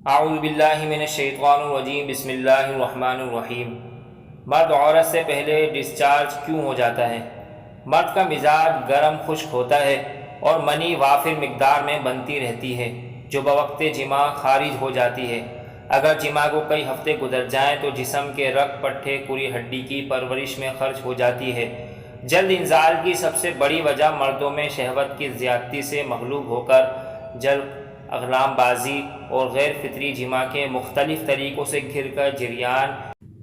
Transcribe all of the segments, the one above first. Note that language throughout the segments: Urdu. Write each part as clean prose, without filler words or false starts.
اعوذ باللہ من الشیطان الرجیم، بسم اللہ الرحمن الرحیم۔ مرد عورت سے پہلے ڈسچارج کیوں ہو جاتا ہے؟ مرد کا مزاج گرم خشک ہوتا ہے اور منی وافر مقدار میں بنتی رہتی ہے جو بوقت جماع خارج ہو جاتی ہے۔ اگر جماع کو کئی ہفتے گزر جائیں تو جسم کے رگ پٹھے کری ہڈی کی پرورش میں خرچ ہو جاتی ہے۔ جلد انزال کی سب سے بڑی وجہ مردوں میں شہوت کی زیادتی سے مغلوب ہو کر جلد، اغلام بازی اور غیر فطری جماع کے مختلف طریقوں سے گھر کر جریان،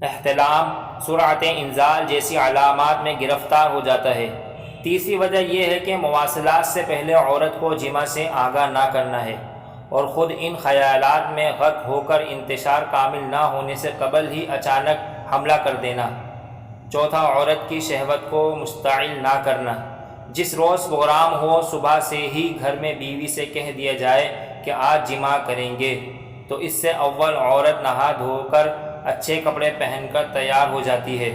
احتلام، سرعت انزال جیسی علامات میں گرفتار ہو جاتا ہے۔ تیسری وجہ یہ ہے کہ مواصلات سے پہلے عورت کو جماع سے آگاہ نہ کرنا ہے اور خود ان خیالات میں غرق ہو کر انتشار کامل نہ ہونے سے قبل ہی اچانک حملہ کر دینا۔ چوتھا، عورت کی شہوت کو مشتعل نہ کرنا۔ جس روز پروگرام ہو، صبح سے ہی گھر میں بیوی سے کہہ دیا جائے کہ آج جماع کریں گے، تو اس سے اول عورت نہا دھو کر اچھے کپڑے پہن کر تیار ہو جاتی ہے۔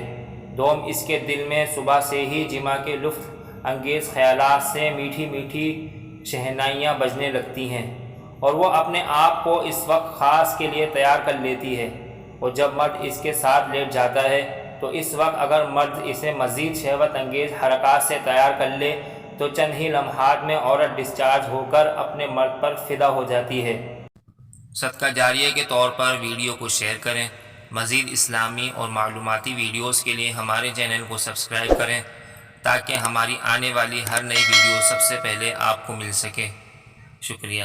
دوم، اس کے دل میں صبح سے ہی جماع کے لطف انگیز خیالات سے میٹھی میٹھی شہنائیاں بجنے لگتی ہیں اور وہ اپنے آپ کو اس وقت خاص کے لیے تیار کر لیتی ہے، اور جب مرد اس کے ساتھ لیٹ جاتا ہے تو اس وقت اگر مرد اسے مزید شہوت انگیز حرکات سے تیار کر لے تو چند ہی لمحات میں عورت ڈسچارج ہو کر اپنے مرد پر فدا ہو جاتی ہے۔ صدقہ جاریہ کے طور پر ویڈیو کو شیئر کریں۔ مزید اسلامی اور معلوماتی ویڈیوز کے لیے ہمارے چینل کو سبسکرائب کریں تاکہ ہماری آنے والی ہر نئی ویڈیو سب سے پہلے آپ کو مل سکے۔ شکریہ۔